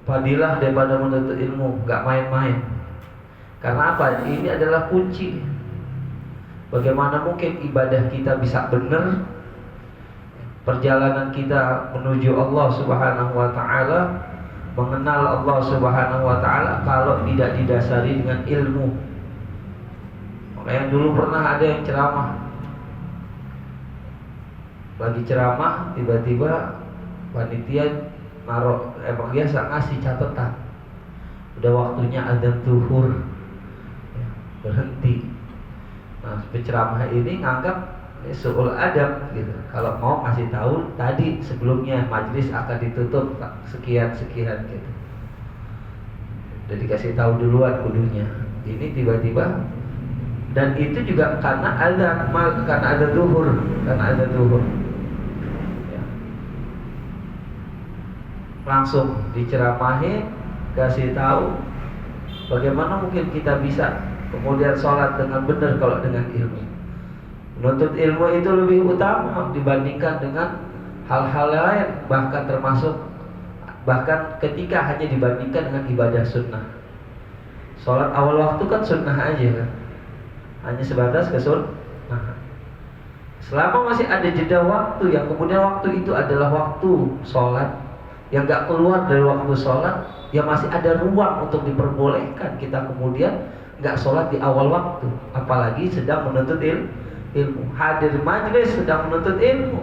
fadilah daripada menuntut ilmu, nggak main-main. Karena apa? Ini adalah kunci. Bagaimana mungkin ibadah kita bisa benar, perjalanan kita menuju Allah Subhanahu wa taala, mengenal Allah Subhanahu wa taala kalau tidak didasari dengan ilmu. Makanya dulu pernah ada yang ceramah, lagi ceramah tiba-tiba panitia emang biasa ngasih catatan, udah waktunya azan zuhur, berhenti. Nah, penceramah ini nganggap suul adab gitu. Kalau mau ngasih tahu tadi sebelumnya majelis akan ditutup sekian gitu. Udah dikasih tahu duluan kudunya. Ini tiba-tiba, dan itu juga karena ada zuhur. Ya. Langsung diceramahin, kasih tahu bagaimana mungkin kita bisa kemudian sholat dengan benar kalau dengan ilmu. Menuntut ilmu itu lebih utama dibandingkan dengan hal-hal lain, bahkan ketika hanya dibandingkan dengan ibadah sunnah. Sholat awal waktu kan sunnah aja kan, hanya sebatas ke sunnah. Selama masih ada jeda waktu yang kemudian waktu itu adalah waktu sholat, yang gak keluar dari waktu sholat, ya masih ada ruang untuk diperbolehkan kita kemudian gak sholat di awal waktu, apalagi sedang menuntut ilmu, hadir majelis sedang menuntut ilmu.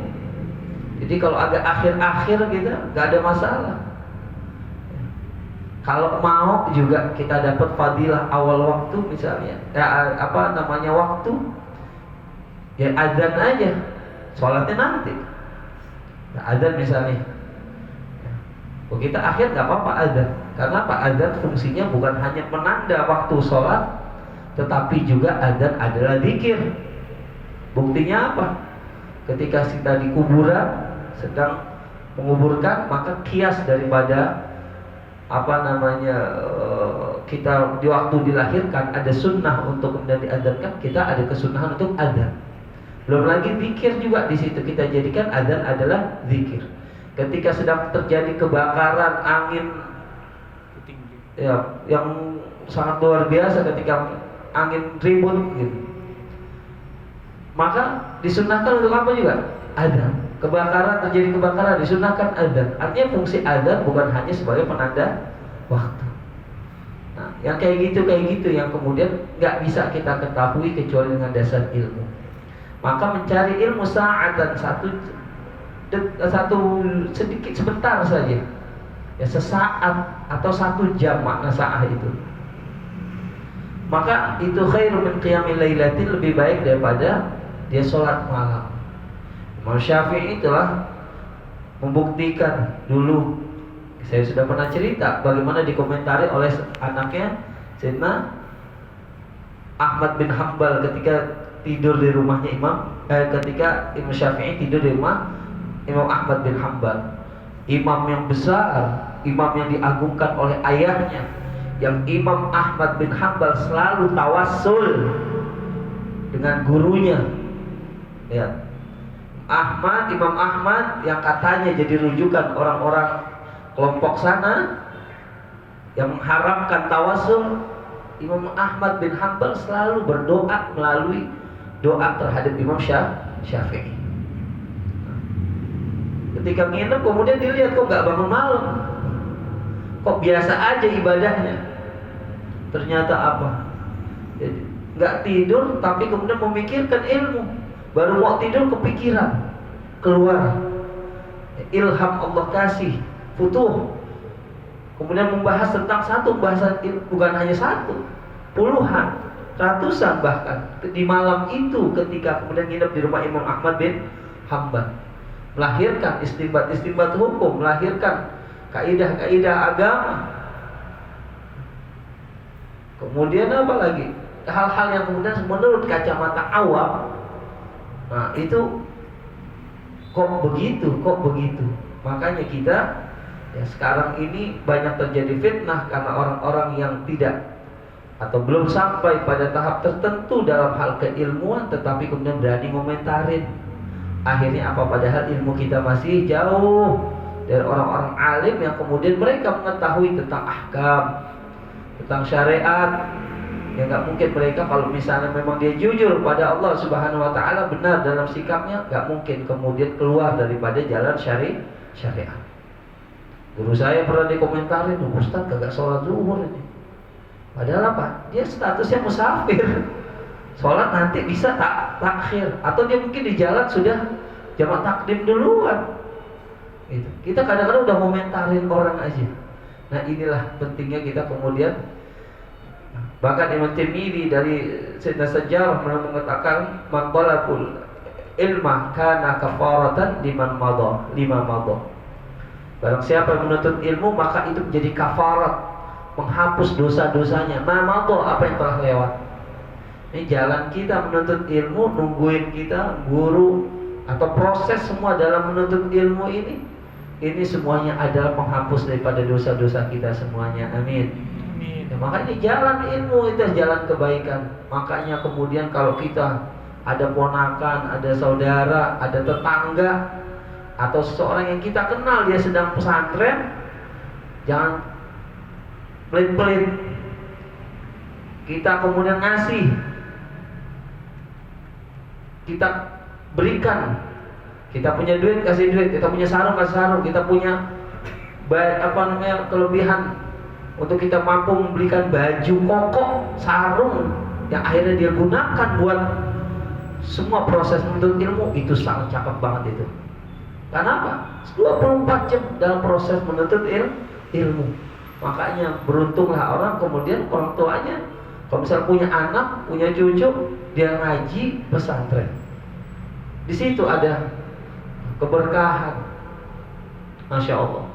Jadi kalau agak akhir-akhir kita gak ada masalah. Kalau mau juga kita dapat fadilah awal waktu misalnya, waktu, ya azan aja, sholatnya nanti. Nah, azan misalnya, kita akhir gak apa-apa azan. Karena apa? Azan fungsinya bukan hanya menanda waktu sholat, tetapi juga azan adalah zikir. Buktinya apa? Ketika kita di kuburan sedang menguburkan, maka kias daripada kita di waktu dilahirkan ada sunnah untuk kemudian diadzankan, kita ada kesunahan untuk adzan. Belum lagi zikir juga di situ kita jadikan adzan adalah zikir. Ketika sedang terjadi kebakaran, angin ya, yang sangat luar biasa, ketika angin ribut gitu, maka disunahkan untuk apa juga? Adzan. Terjadi kebakaran, disunahkan adzan. Artinya fungsi adzan bukan hanya sebagai penanda waktu. Nah, yang kayak gitu yang kemudian nggak bisa kita ketahui kecuali dengan dasar ilmu. Maka mencari ilmu sa'atan, satu sedikit sebentar saja, ya sesaat atau 1 jam makna sa'ah itu, maka itu khairu min qiyamil lailatin, lebih baik daripada dia sholat malam. Imam Syafi'i telah membuktikan dulu. Saya sudah pernah cerita bagaimana dikomentari oleh anaknya Sayyidina Ahmad bin Hanbal ketika tidur di rumahnya ketika Imam Syafi'i tidur di rumah Imam Ahmad bin Hanbal, imam yang besar, imam yang diagungkan oleh ayahnya, yang Imam Ahmad bin Hanbal selalu tawassul dengan gurunya. Lihat, Imam Ahmad yang katanya jadi rujukan orang-orang kelompok sana yang mengharamkan tawassul, Imam Ahmad bin Hanbal selalu berdoa melalui doa terhadap Imam Syafi'i. Ketika nginep kemudian dilihat kok nggak bangun malam, kok biasa aja ibadahnya. Ternyata apa? Jadi nggak tidur tapi kemudian memikirkan ilmu. Baru mau tidur kepikiran, keluar ilham Allah kasih, futuh. Kemudian membahas tentang satu bahasan, bukan hanya satu, puluhan, ratusan bahkan. Di malam itu ketika kemudian nginep di rumah Imam Ahmad bin Hanbal, melahirkan istinbat hukum, melahirkan kaidah-kaidah agama. Kemudian apa lagi? Hal-hal yang kemudian menurut kacamata awam, nah itu kok begitu. Makanya kita ya sekarang ini banyak terjadi fitnah karena orang-orang yang tidak atau belum sampai pada tahap tertentu dalam hal keilmuan, tetapi kemudian berani komentarin. Akhirnya apa? Padahal ilmu kita masih jauh dari orang-orang alim yang kemudian mereka mengetahui tentang ahkam, tentang syariat. Ya nggak mungkin mereka kalau misalnya memang dia jujur pada Allah Subhanahu Wa Taala, benar dalam sikapnya, nggak mungkin kemudian keluar daripada jalan syariat. Guru saya pernah dikomentarin, Ustaz kagak sholat zuhur ini. Padahal apa? Dia statusnya musafir. Sholat nanti bisa takhir, atau dia mungkin di jalan sudah jamak takdim duluan. Gitu. Kita kadang-kadang udah komentarin orang aja. Nah inilah pentingnya kita kemudian. Bahkan Imam Tirmidzi dari Sayyidina Sejarah mengatakan maqalakul ilma kana kafaratan lima madha. Barang siapa yang menuntut ilmu maka itu menjadi kafarat, menghapus dosa-dosanya. Apa yang telah lewat. Ini jalan kita menuntut ilmu, nungguin kita guru atau proses semua dalam menuntut ilmu ini semuanya adalah penghapus daripada dosa-dosa kita semuanya. Amin. Ya, makanya jalan ilmu itu jalan kebaikan. Makanya kemudian kalau kita ada ponakan, ada saudara, ada tetangga, atau seseorang yang kita kenal dia sedang pesantren, jangan pelit-pelit. Kita kemudian ngasih, kita berikan. Kita punya duit kasih duit, kita punya sarung kasih sarung, kita punya kelebihan untuk kita mampu membelikan baju koko, sarung yang akhirnya dia gunakan buat semua proses menuntut ilmu. Itu sangat cakep banget itu. Karena apa? 24 jam dalam proses menuntut ilmu. Makanya beruntunglah orang kemudian orang tuanya kalau misalnya punya anak, punya cucu, dia ngaji pesantren. Di situ ada keberkahan. Masya Allah,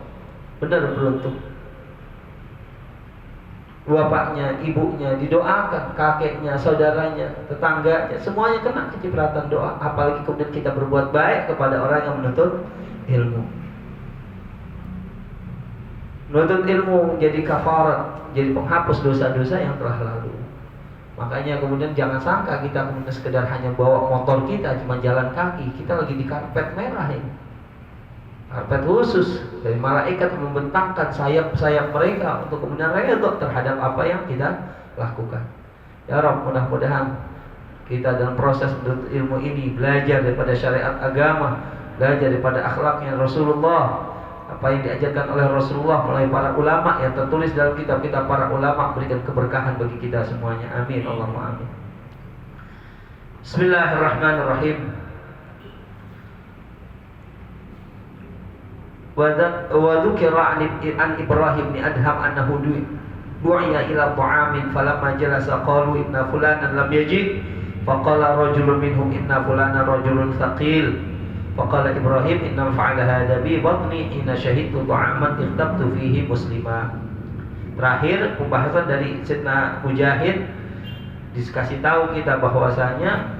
benar beruntung. Bapaknya, ibunya didoakan, kakeknya, saudaranya, tetangganya, semuanya kena kecipratan doa. Apalagi kemudian kita berbuat baik kepada orang yang menuntut ilmu. Menuntut ilmu jadi kafarat, jadi penghapus dosa-dosa yang telah lalu. Makanya kemudian jangan sangka kita kemudian sekedar hanya bawa motor kita, cuma jalan kaki. Kita lagi di karpet merah ini. Karpet khusus dari malaikat membentangkan sayap-sayap mereka untuk kemudian redha terhadap apa yang kita lakukan. Ya Rabb, mudah-mudahan kita dalam proses menuntut ilmu ini belajar daripada syariat agama, belajar daripada akhlaknya Rasulullah, apa yang diajarkan oleh Rasulullah melalui para ulama yang tertulis dalam kitab-kitab para ulama, berikan keberkahan bagi kita semuanya. Amin, Allahumma amin. Bismillahirrahmanirrahim. Wa dzukira an Ibrahim bin Adham annahu du'iya ila ta'amin falamma jalasa qalu inna fulanan lam yajid faqala rajulun minhum inna fulanan rajulun thaqil faqala Ibrahim inna fa'ala hadha bi batni inna syahidtu ta'aman ikhtabtu fihi muslima. Terakhir pembahasan dari Sayyidina Mujahid dikasih tahu kita bahwasanya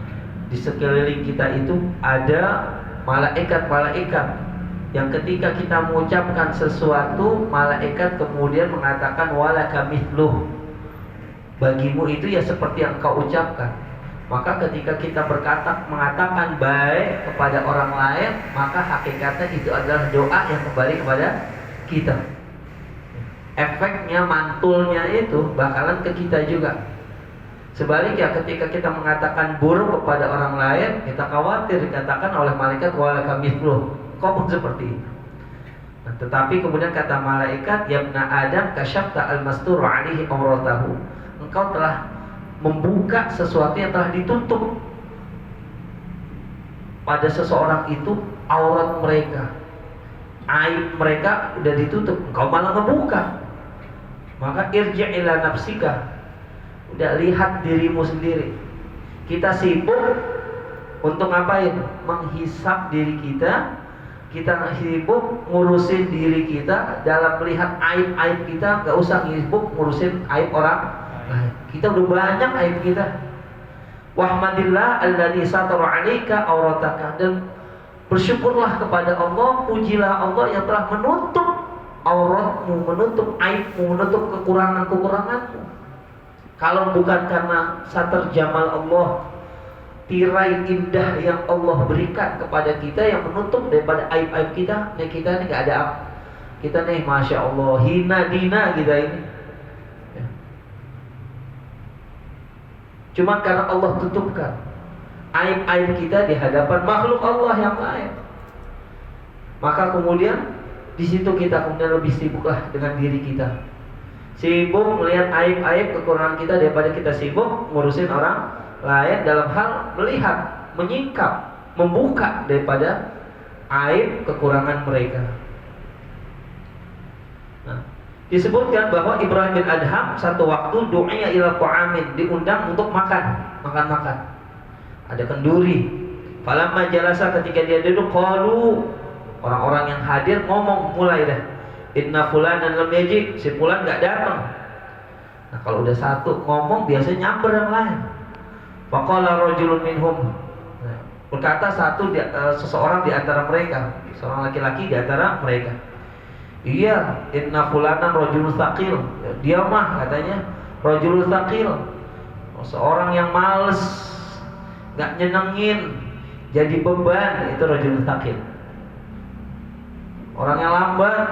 di sekeliling kita itu ada malaikat-malaikat yang ketika kita mengucapkan sesuatu, malaikat kemudian mengatakan walaka mithluh, bagimu itu ya seperti yang kau ucapkan. Maka ketika kita mengatakan baik kepada orang lain, maka hakikatnya itu adalah doa yang kembali kepada kita. Efeknya, mantulnya itu bakalan ke kita juga. Sebaliknya ketika kita mengatakan buruk kepada orang lain, kita khawatir dikatakan oleh malaikat walaka mithluh, kau pun seperti itu. Nah, tetapi kemudian kata malaikat, ya ibna Adam kasyafta al-mastur alaihi auratahu, engkau telah membuka sesuatu yang telah ditutup pada seseorang itu, aurat mereka, aib mereka udah ditutup, engkau malah membuka. Maka irji' ila nafsika, udah lihat dirimu sendiri. Kita sibuk untuk ngapain? Menghisap diri kita. Kita sibuk ngurusin diri kita dalam melihat aib-aib kita, gak usah sibuk ngurusin aib orang lain. Kita udah banyak aib kita. Wahmadillah alladzi satara 'alaika aurataka, dan bersyukurlah kepada Allah, pujilah Allah yang telah menutup auratmu, menutup aibmu, menutup kekurangan-kekuranganmu. Kalau bukan karena satar jamal Allah, tirai indah yang Allah berikan kepada kita yang menutup daripada aib-aib kita. Nih kita nih gak ada apa. Kita nih Masya Allah hina dina kita ini ya. Cuma karena Allah tutupkan aib-aib kita di hadapan makhluk Allah yang lain, maka kemudian di situ kita kemudian lebih sibuklah dengan diri kita, sibuk melihat aib-aib kekurangan kita daripada kita sibuk ngurusin orang lain dalam hal melihat, menyingkap, membuka daripada aib kekurangan mereka. Nah, disebutkan bahwa Ibrahim bin Adham satu waktu du'iya ila ta'amin, diundang untuk makan. Ada kenduri. Falamma jalasa, ketika dia duduk, qalu, orang-orang yang hadir ngomong mulai dah. Inna fulanan lam yaji, si fulan enggak datang. Nah, kalau udah satu ngomong biasanya nyamber yang lain. Faqala rajulun minhum, berkata seseorang di antara mereka, seorang laki-laki di antara mereka. Iya, inna fulanan rajulun tsaqil. Dia mah katanya rajulun tsaqil, seorang yang males, enggak nyenengin, jadi beban, itu rajulun tsaqil. Orang yang lambat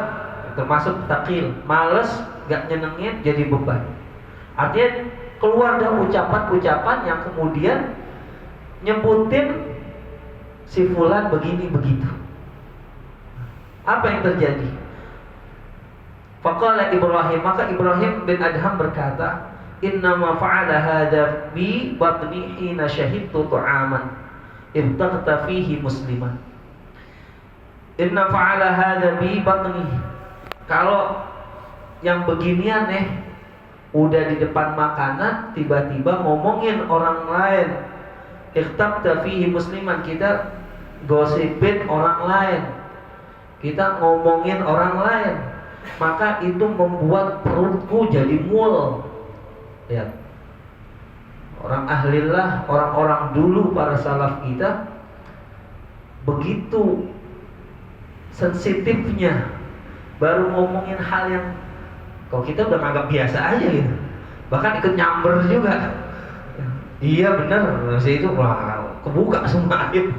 termasuk tsaqil, males, enggak nyenengin, jadi beban. Artinya keluar dari ucapan-ucapan yang kemudian nyebutin si fulan begini begitu. Apa yang terjadi? Faqala Ibrahim, maka Ibrahim bin Adham berkata, innama fa'ala hadha bi batni hina syahidtu tu'aman ibtaqta fihi musliman. Inna fa'ala hadha bi batni. Kalau yang beginian udah di depan makanan tiba-tiba ngomongin orang lain, ibtaqta fihi musliman, kita gosipin orang lain, kita ngomongin orang lain, maka itu membuat perutku jadi mual. Lihat, orang ahlillah, orang-orang dulu para salaf kita begitu sensitifnya, baru ngomongin hal yang kalau kita udah nganggap biasa aja gitu, bahkan ikut nyamber juga. Iya benar, si itu wah kebuka semua aib.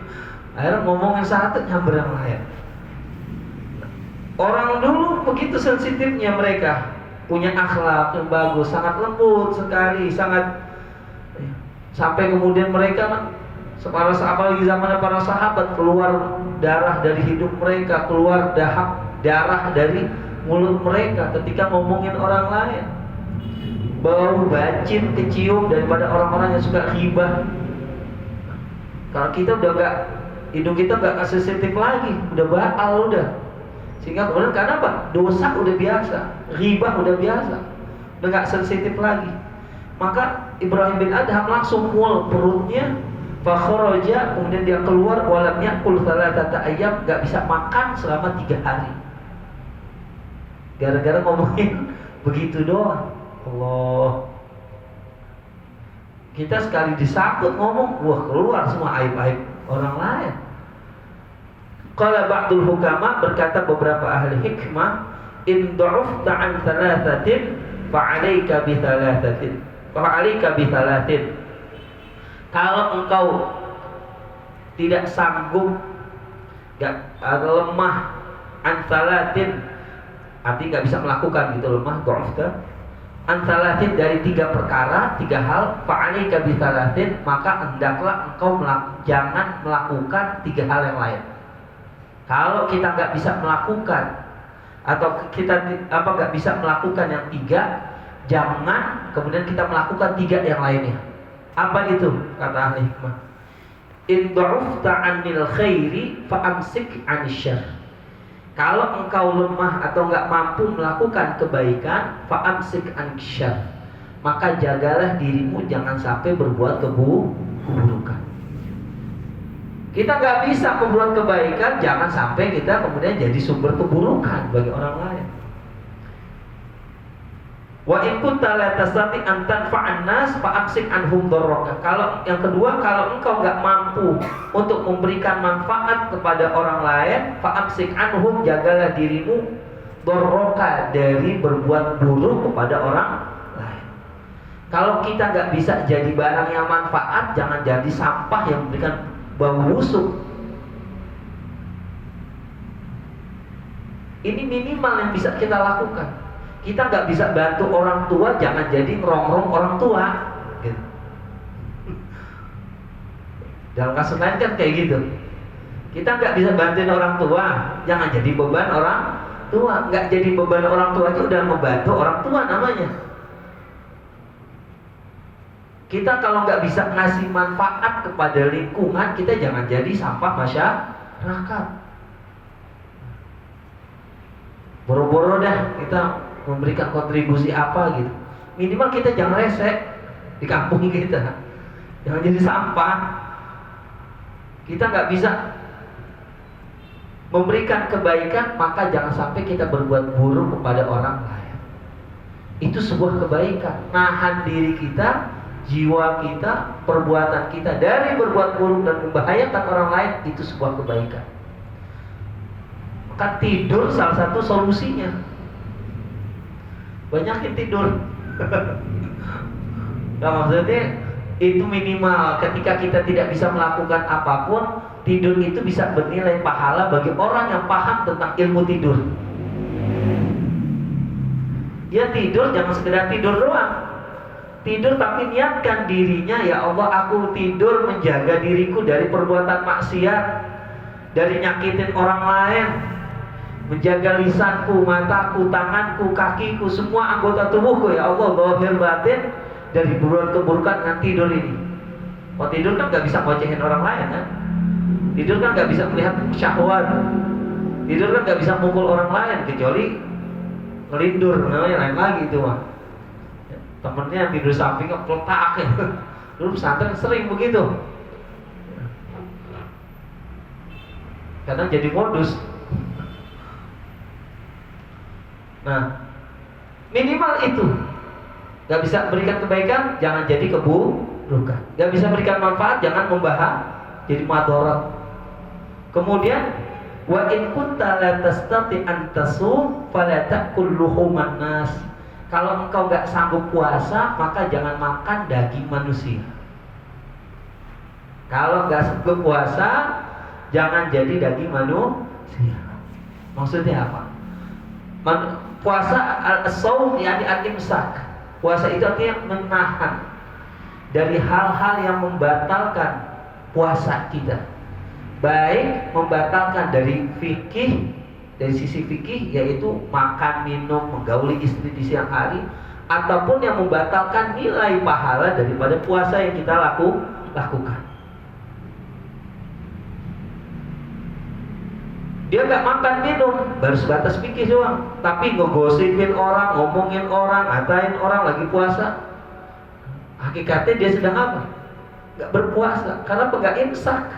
Akhirnya ngomongin satu nyamber yang lain. Orang dulu begitu sensitifnya mereka, punya akhlak yang bagus, sangat lembut sekali, sangat sampai kemudian mereka apalagi zaman para sahabat, keluar darah dari hidup mereka, keluar darah dari mulut mereka ketika ngomongin orang lain. Bau bacin kecium daripada orang-orang yang suka ghibah. Kalau kita udah gak, hidung kita gak sensitif lagi, udah baal udah. Sehingga kemudian karena apa? Dosa udah biasa, ghibah udah biasa, udah gak sensitif lagi. Maka Ibrahim bin Adham langsung mual perutnya, fakharaja, kemudian dia keluar, walam yakul thalathata ayyam, gak bisa makan selama 3 hari. Gara-gara ngomongin begitu doang. Allah, kita sekali disakut ngomong, wah keluar semua aib-aib orang lain. Qala ba'dul hukama, berkata beberapa ahli hikmah, in du'ufta an thalathatin fa'alaika bi thalathatin, fa'alaika bi thalathin. Kalau engkau tidak sanggup, lemah, an thalathin, artinya gak bisa melakukan gitu, lemah, du'ufta an thalathin, dari 3 perkara, 3 hal, fa'alaika bi thalathin, maka hendaklah engkau jangan melakukan 3 hal yang lain. Kalau kita nggak bisa melakukan atau kita nggak bisa melakukan yang 3, jangan kemudian kita melakukan 3 yang lainnya. Apa itu? Kata ahli hikmah, in du'ufta 'anil khairi fa'amsik 'anil syarr. Kalau engkau lemah atau nggak mampu melakukan kebaikan, fa'amsik 'anil syarr, maka jagalah dirimu jangan sampai berbuat keburukan. Kita nggak bisa membuat kebaikan, jangan sampai kita kemudian jadi sumber keburukan bagi orang lain. Wa in kunta la tastati an tanfa'an nas fa'amsik anhum darraka. Kalau yang kedua, kalau engkau nggak mampu untuk memberikan manfaat kepada orang lain, fa'amsik anhum, jagalah dirimu darraka, dari berbuat buruk kepada orang lain. Kalau kita nggak bisa jadi barang yang manfaat, jangan jadi sampah yang memberikan bau busuk. Ini minimal yang bisa kita lakukan. Kita nggak bisa bantu orang tua, jangan jadi ngerongrong orang tua. Gitu. Dalam kasus lain kan kayak gitu. Kita nggak bisa bantuin orang tua, jangan jadi beban orang tua. Nggak jadi beban orang tua itu udah membantu orang tua namanya. Kita kalau nggak bisa ngasih manfaat kepada lingkungan, kita jangan jadi sampah masyarakat. Boro-boro dah kita memberikan kontribusi apa gitu. Minimal kita jangan resek di kampung kita. Jangan jadi sampah. Kita nggak bisa memberikan kebaikan, maka jangan sampai kita berbuat buruk kepada orang lain. Itu sebuah kebaikan. Nahan diri kita, jiwa kita, perbuatan kita dari berbuat buruk dan membahayakan orang lain, itu sebuah kebaikan. Maka tidur salah satu solusinya. Banyakin tidur. Nah, maksudnya itu minimal. Ketika kita tidak bisa melakukan apapun, tidur itu bisa bernilai pahala bagi orang yang paham tentang ilmu tidur. Dia tidur jangan sekedar tidur doang. Tidur tapi niatkan dirinya, ya Allah, aku tidur menjaga diriku dari perbuatan maksiat, dari nyakitin orang lain, menjaga lisanku, mataku, tanganku, kakiku, semua anggota tubuhku, ya Allah, zahir batin, dari berbuat keburukan dengan tidur ini. Kalau tidur kan gak bisa ngocehin orang lain kan. Tidur kan gak bisa melihat syahwat. Tidur kan gak bisa mukul orang lain, kecuali ngelindur, namanya lain lagi itu mah. Temennya tidur samping kepletak ya. Dulu pesantren sering begitu. Kadang jadi modus. Nah, minimal itu. Gak bisa berikan kebaikan, jangan jadi keburukan. Gak bisa berikan manfaat, jangan membahas jadi madarat. Kemudian, wa in kunta la tastati an tasum fala ta'kul luhuman nas. Kalau engkau gak sanggup puasa, maka jangan makan daging manusia. Kalau gak sanggup puasa, jangan jadi daging manusia. Maksudnya apa? Puasa al-shaum yakni al-imsak. Puasa itu artinya menahan dari hal-hal yang membatalkan puasa kita. Baik membatalkan dari fikih, dari sisi fikih, yaitu makan, minum, menggauli istri di siang hari, ataupun yang membatalkan nilai pahala daripada puasa yang kita lakukan. Dia gak makan minum, baru sebatas fikih doang, tapi ngegosipin orang, ngomongin orang, ngatain orang lagi puasa. Hakikatnya dia sedang apa? Gak berpuasa, karena gak imsak,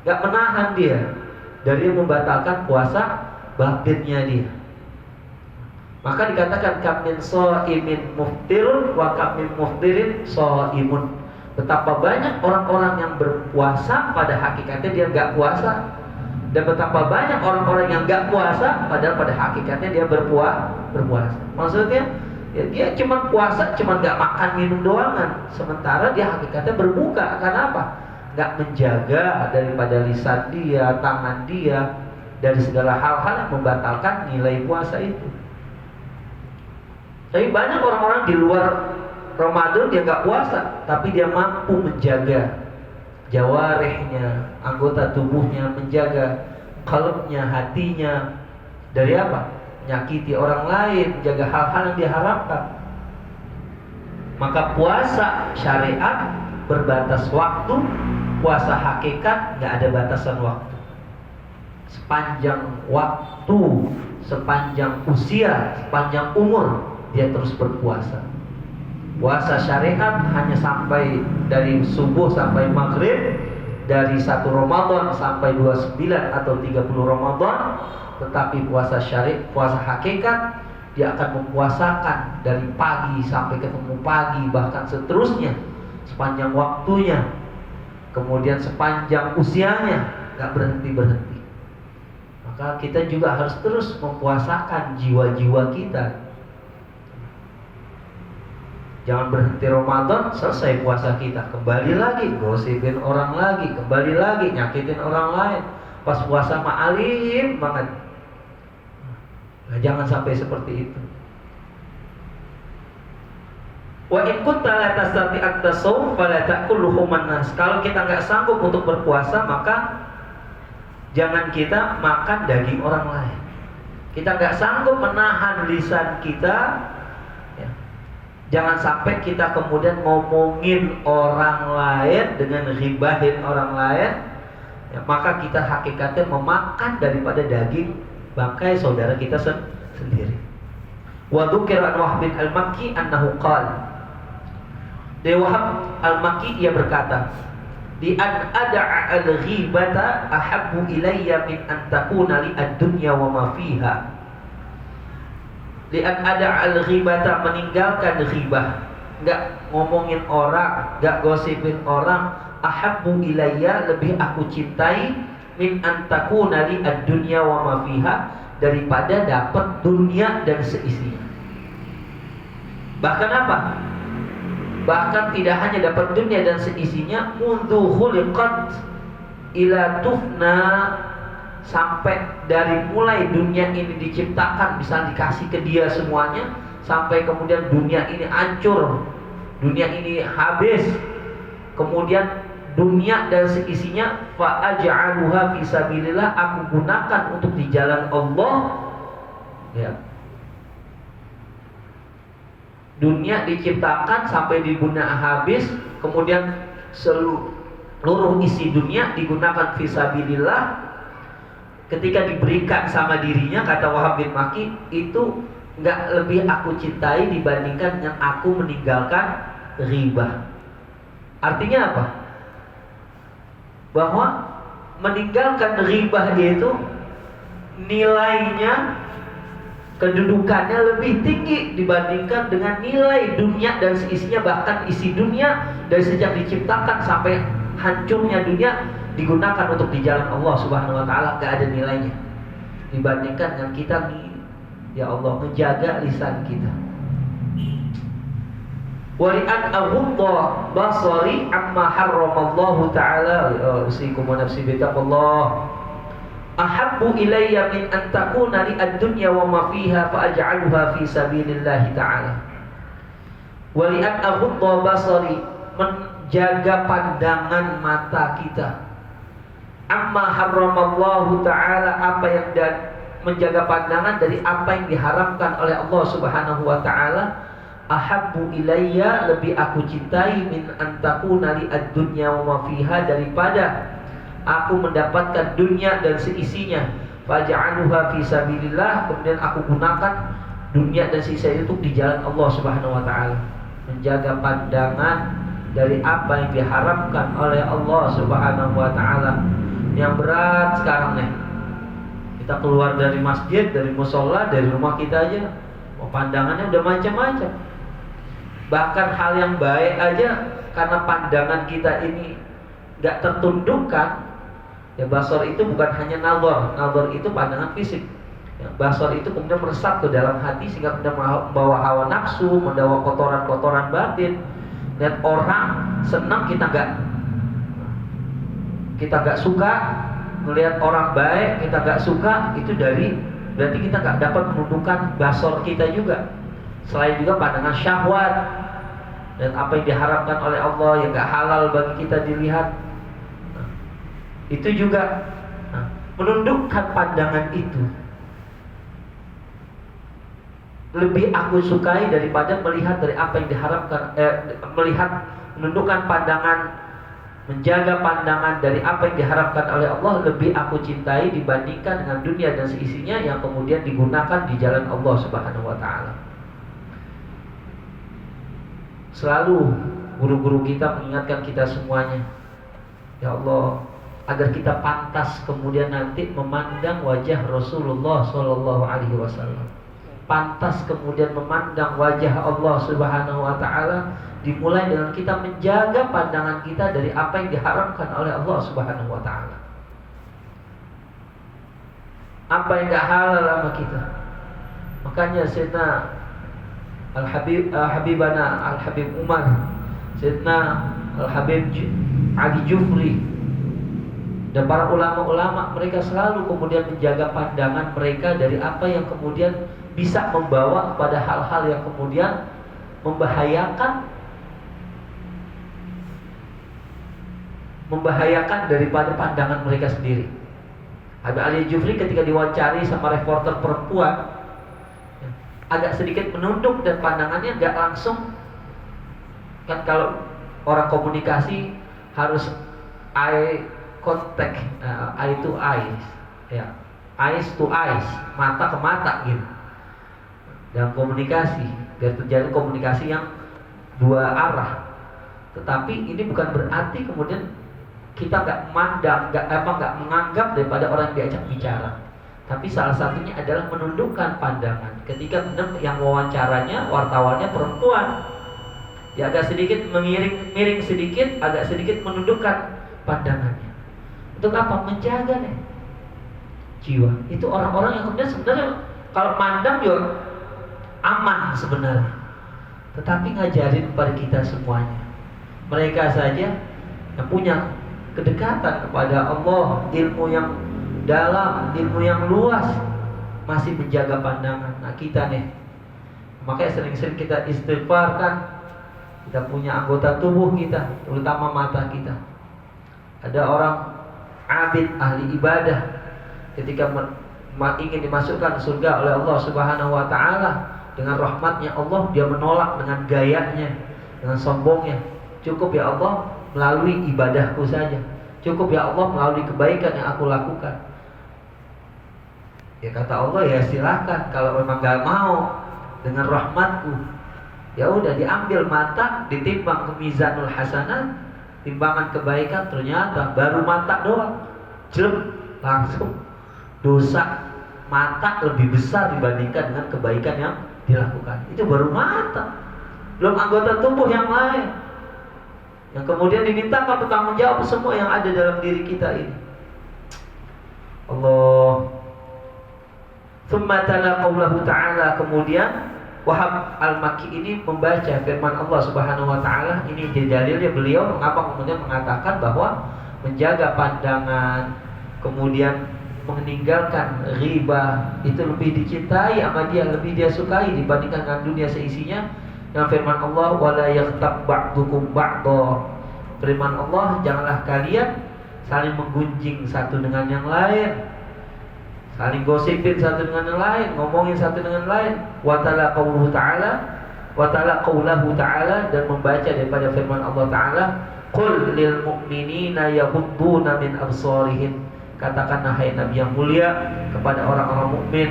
gak menahan dia dari membatalkan puasa batinnya dia. Maka dikatakan kamin shaimin muftirun wa kamin muftirin shaimun. Betapa banyak orang-orang yang berpuasa pada hakikatnya dia enggak puasa, dan betapa banyak orang-orang yang enggak puasa padahal pada hakikatnya dia berpuasa. Maksudnya ya, dia cuma puasa, cuma enggak makan minum doangan, sementara dia hakikatnya berbuka. Karena apa? Enggak menjaga daripada lisan dia, tangan dia, dari segala hal-hal yang membatalkan nilai puasa itu. Tapi banyak orang-orang di luar Ramadan dia nggak puasa, tapi dia mampu menjaga jawarihnya, anggota tubuhnya, menjaga qalbnya, hatinya dari apa? Menyakiti orang lain, menjaga hal-hal yang diharapkan. Maka puasa syariat berbatas waktu, puasa hakikat nggak ada batasan waktu. Sepanjang waktu, sepanjang usia, sepanjang umur dia terus berpuasa. Puasa syariat hanya sampai dari subuh sampai maghrib, dari 1 Ramadan sampai 29 atau 30 Ramadan. Tetapi puasa syariat, puasa hakikat, dia akan mempuasakan dari pagi sampai ketemu pagi, bahkan seterusnya sepanjang waktunya. Kemudian sepanjang usianya gak berhenti-berhenti. Maka kita juga harus terus mempuasakan jiwa-jiwa kita. Jangan berhenti Ramadan, selesai puasa kita, kembali lagi gosipin orang lagi, kembali lagi nyakitin orang lain. Pas puasa mah alim banget. Nah, jangan sampai seperti itu. Wa in kunta la tastati an tasawm fala ta'kul luhuman nas. Kalau kita nggak sanggup untuk berpuasa, maka jangan kita makan daging orang lain. Kita nggak sanggup menahan lisan kita, ya. Jangan sampai kita kemudian ngomongin orang lain dengan ribahin orang lain, ya, maka kita hakikatnya memakan daripada daging bangkai saudara kita sendiri. Wa dzukira an Wahb bin al-Makki annahu qala. Dari Wahab al-Makki ia berkata, di an ada'a al-ghibata ahabbu ilayya min an takuna li ad-dunya wa ma fiha. Di an ada'a al-ghibata, meninggalkan ghibah, enggak ngomongin orang, enggak gosipin orang, ahabbu ilayya, lebih aku cintai, min an takuna li ad-dunya wa ma fiha, daripada dapat dunia dan seisinya. Bahkan apa? Bahkan tidak hanya dapat dunia dan seisinya, mundu khuliqat ila tufna, sampai dari mulai dunia ini diciptakan, bisa dikasih ke dia semuanya, sampai kemudian dunia ini hancur, dunia ini habis, kemudian dunia dan seisinya fa aj'aluha fi sabilillah, aku gunakan untuk di jalan Allah, ya. Dunia diciptakan sampai di dunia habis, kemudian seluruh isi dunia digunakan fisabilillah. Ketika diberikan sama dirinya, kata Wahab bin Makki, itu nggak lebih aku cintai dibandingkan dengan aku meninggalkan ribah. Artinya apa? Bahwa meninggalkan ribah itu nilainya, kedudukannya lebih tinggi dibandingkan dengan nilai dunia dan seisinya. Bahkan isi dunia dari sejak diciptakan sampai hancurnya dunia digunakan untuk di jalan Allah Subhanahu wa taala, gak ada nilainya dibandingkan dengan kita, ya Allah, menjaga lisan kita. Wa li an aghudda basari amma harramallahu taala, usikum wa nafsi bi taqwallah. Ahabbu ilayya min an takuna li ad-dunya wa ma fiha fa aj'aluha fi sabilillah ta'ala. Wa li an aghudda basari, menjaga pandangan mata kita, amma harramallahu ta'ala, apa yang menjaga pandangan dari apa yang diharamkan oleh Allah Subhanahu wa ta'ala. Ahabbu ilayya, lebih aku cintai, min an takuna li ad-dunya wa ma fiha, daripada aku mendapatkan dunia dan seisinya. Faj'aluha fi sabilillah, kemudian aku gunakan dunia dan seisinya itu di jalan Allah Subhanahu wa taala. Menjaga pandangan dari apa yang diharamkan oleh Allah Subhanahu wa taala. Yang berat sekarang nih, kita keluar dari masjid, dari musola, dari rumah kita aja, pandangannya udah macam-macam. Bahkan hal yang baik aja, karena pandangan kita ini gak tertundukkan. Ya, basar itu bukan hanya nazar. Nazar itu pandangan fisik. Ya, basar itu kemudian meresap ke dalam hati sehingga kemudian membawa hawa nafsu, membawa kotoran-kotoran batin. Lihat orang senang, kita gak suka. Melihat orang baik, kita gak suka. Itu berarti kita gak dapat menundukkan basar kita juga. Selain juga pandangan syahwat dan apa yang diharapkan oleh Allah yang gak halal bagi kita dilihat, itu juga menundukkan pandangan itu. Lebih aku sukai daripada melihat dari apa yang diharapkan, menundukkan pandangan, menjaga pandangan dari apa yang diharapkan oleh Allah, lebih aku cintai dibandingkan dengan dunia dan seisinya yang kemudian digunakan di jalan Allah Subhanahu wa taala. Selalu guru-guru kita mengingatkan kita semuanya, ya Allah, agar kita pantas kemudian nanti memandang wajah Rasulullah Sallallahu Alaihi Wasallam, pantas kemudian memandang wajah Allah Subhanahu Wa Taala, dimulai dengan kita menjaga pandangan kita dari apa yang diharamkan oleh Allah Subhanahu Wa Taala, apa yang gak halal sama kita. Makanya Sayyidina Habibana Al-Habib Umar, Sayyidina Al-Habib Ali Jufri, dan para ulama-ulama, mereka selalu kemudian menjaga pandangan mereka dari apa yang kemudian bisa membawa kepada hal-hal yang kemudian membahayakan daripada pandangan mereka sendiri. Habib Ali Jufri ketika diwawancari sama reporter perempuan, agak sedikit menunduk dan pandangannya nggak langsung. Kan kalau orang komunikasi harus eye contact, eye to eyes, ya, eyes to eyes, mata ke mata gitu. Dalam komunikasi biar terjadi komunikasi yang dua arah. Tetapi ini bukan berarti kemudian kita nggak mandang, nggak menganggap daripada orang yang diajak bicara. Tapi salah satunya adalah menundukkan pandangan. Ketika yang wawancaranya, wartawannya perempuan, dia agak sedikit miring sedikit, agak sedikit menundukkan pandangannya. Untuk apa? Menjaga nih jiwa. Itu orang-orang yang kemudian sebenarnya kalau mandang juga aman sebenarnya, tetapi ngajarin kepada kita semuanya. Mereka saja yang punya kedekatan kepada Allah, ilmu yang dalam, ilmu yang luas, masih menjaga pandangan. Nah kita nih, makanya sering-sering kita istighfar kan. Kita punya anggota tubuh kita, terutama mata kita. Ada orang abid, ahli ibadah, ketika ingin dimasukkan surga oleh Allah Subhanahu wa Ta'ala, dengan rahmatnya Allah, dia menolak dengan gayanya, dengan sombongnya. Cukup ya Allah melalui ibadahku saja, cukup ya Allah melalui kebaikan yang aku lakukan. Ya kata Allah, ya silakan. Kalau memang gak mau dengan rahmatku, ya udah diambil mata, ditimbang ke mizanul hasanah, timbangan kebaikan, ternyata baru mata doang, langsung dosa mata lebih besar dibandingkan dengan kebaikan yang dilakukan. Itu baru mata, belum anggota tubuh yang lain, yang kemudian dimintakan bertanggung jawab semua yang ada dalam diri kita ini. Allah. Tsumma tala qaulahu ta'ala, kemudian Wahab Al-Makki ini membaca firman Allah Subhanahu wa Ta'ala. Ini jadi dalilnya beliau mengapa kemudian mengatakan bahwa menjaga pandangan, kemudian meninggalkan ghibah, itu lebih dicintai sama dia, lebih dia sukai dibandingkan dengan dunia seisinya. Dengan firman Allah, wala yaghtab ba'dukum ba'dha. Firman Allah, janganlah kalian saling menggunjing satu dengan yang lain, saling gosipin satu dengan yang lain, ngomongin satu dengan lain. Wa ta'ala qawluhu ta'ala, dan membaca daripada firman Allah Ta'ala, qul lil mu'minina yaghudduna min absarihim. Katakanlah hai Nabi yang mulia kepada orang-orang mukmin,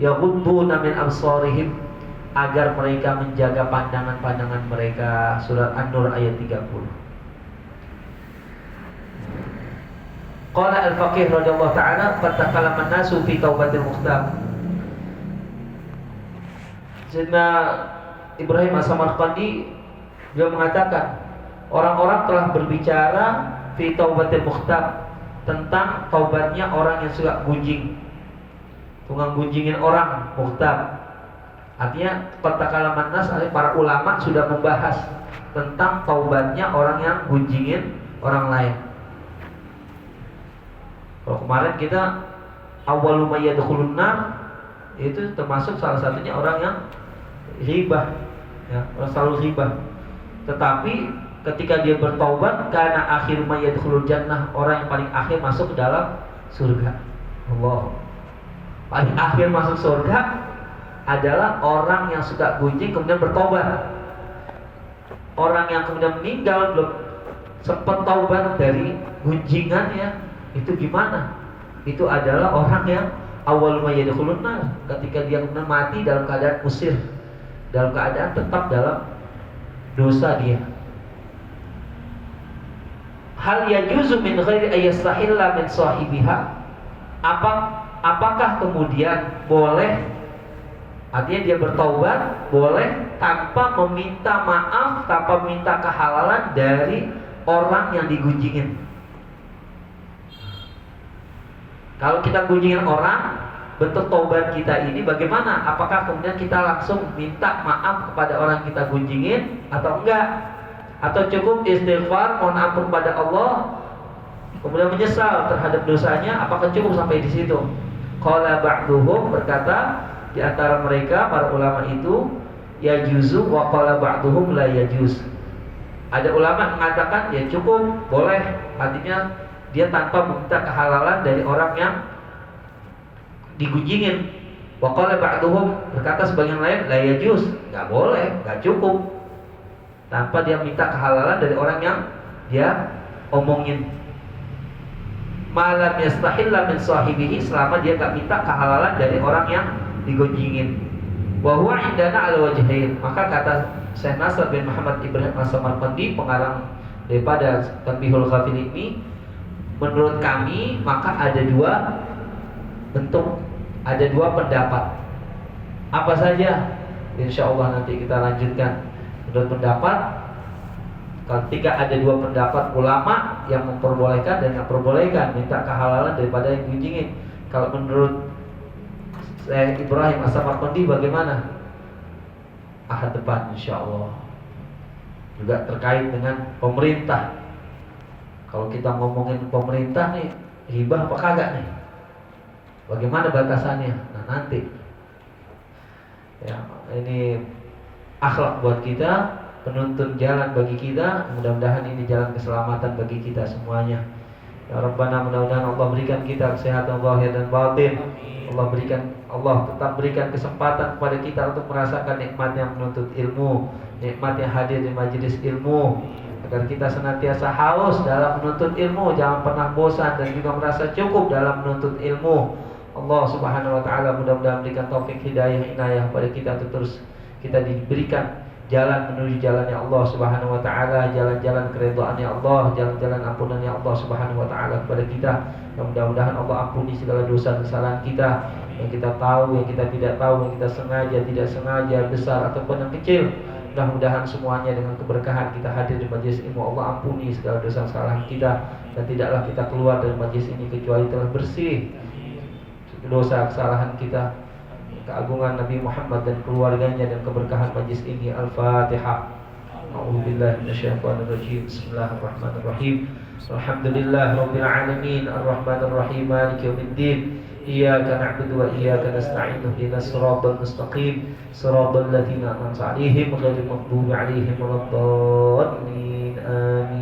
yaghudduna min absarihim, agar mereka menjaga pandangan-pandangan mereka. Surat An-Nur ayat 30. Qala al-faqih radhiyallahu ta'ala, fatakallama an-nasu fi taubatil mukhtar. Sayyidina Ibrahim As-Samarqandi beliau mengatakan, orang-orang telah berbicara fi taubatil mukhtar, tentang taubatnya orang yang suka gunjing, tukang gunjingin orang, mukhtar. Artinya fatakallama an-nas, para ulama sudah membahas tentang taubatnya orang yang gunjingin orang lain. Kalau kemarin kita awwalu may yadkhulun nar, itu termasuk salah satunya orang yang ghibah, ya, orang selalu ghibah. Tetapi ketika dia bertaubat, karena akhir may yadkhulul jannah, orang yang paling akhir masuk ke dalam surga. Allah. Paling akhir masuk surga adalah orang yang suka gunjing kemudian bertobat. Orang yang kemudian meninggal belum sempat taubat dari gunjingannya, itu gimana? Itu adalah orang yang awal ma yadkhulun nar, ketika dia kemudian mati dalam keadaan usir, dalam keadaan tetap dalam dosa dia. Hal yajuzu min ghairi ayastahilla min sahibiha. Apakah kemudian boleh, artinya dia bertaubat boleh tanpa meminta maaf, tanpa meminta kehalalan dari orang yang digunjingin? Kalau kita gunjingin orang, bentuk taubat kita ini bagaimana? Apakah kemudian kita langsung minta maaf kepada orang kita gunjingin atau enggak? Atau cukup istighfar, mohon ampun pada Allah, kemudian menyesal terhadap dosanya? Apakah cukup sampai di situ? Qala ba'duhum, berkata di antara mereka para ulama itu, yajuzu wa qala ba'duhum la yajuz. Ada ulama mengatakan ya cukup, boleh, artinya dia tanpa meminta kehalalan dari orang yang digunjingin. Wa qala ba'duhum, berkata sebagian lain la yajuz, enggak boleh, enggak cukup, tanpa dia minta kehalalan dari orang yang dia omongin. Malam yastahilla min sahibihi, selama dia enggak minta kehalalan dari orang yang digunjingin. Wa huwa indana ala wajhain, maka kata Syekh Nasr bin Muhammad Ibrahim As-Samarqandi, pengarang daripada Tanbihul Ghafil ini, menurut kami maka ada dua bentuk, ada dua pendapat. Apa saja? Insya Allah nanti kita lanjutkan. Menurut pendapat, ketika ada dua pendapat ulama yang memperbolehkan dan yang memperbolehkan minta kehalalan daripada yang gunjingin. Kalau menurut Syekh Ibrahim As-Samarqandi bagaimana? Ahad depan insya Allah. Juga terkait dengan pemerintah. Kalau kita ngomongin pemerintah nih, hibah apa kagak nih? Bagaimana batasannya? Nah nanti ya, ini akhlak buat kita, penuntun jalan bagi kita. Mudah-mudahan ini jalan keselamatan bagi kita semuanya. Ya Rabbana, mudah-mudahan Allah berikan kita kesehatan zahir dan batin. Allah tetap berikan kesempatan kepada kita untuk merasakan nikmatnya menuntut ilmu, nikmatnya hadir di majelis ilmu, agar kita senantiasa haus dalam menuntut ilmu, jangan pernah bosan dan juga merasa cukup dalam menuntut ilmu. Allah Subhanahu wa taala mudah-mudahan berikan taufik hidayah inayah kepada kita untuk terus kita diberikan jalan menuju jalannya Allah Subhanahu wa taala, jalan-jalan keridhaannya Allah, jalan-jalan ampunannya Allah Subhanahu wa taala kepada kita. Yang mudah-mudahan Allah ampuni segala dosa kesalahan kita, yang kita tahu, yang kita tidak tahu, yang kita sengaja, tidak sengaja, besar ataupun yang kecil. Mudah-mudahan semuanya dengan keberkahan kita hadir di majelis ilmu, Allah ampuni segala dosa kesalahan kita, dan tidaklah kita keluar dari majelis ini kecuali telah bersih dosa kesalahan kita. Keagungan Nabi Muhammad dan keluarganya dan keberkahan majlis ini. Al-Fatihah. A'udzubillahi minasyaitonirrajim. Bismillahirrahmanirrahim. Alhamdulillah rabbil alamin, arrahmanir rahim, maliki yaumiddin. Iyyaka na'budu wa iyyaka nasta'in. Ihdinas siratal mustaqim, siratal ladzina an'amta 'alaihim ghairil maghdubi 'alaihim waladdallin. Amin.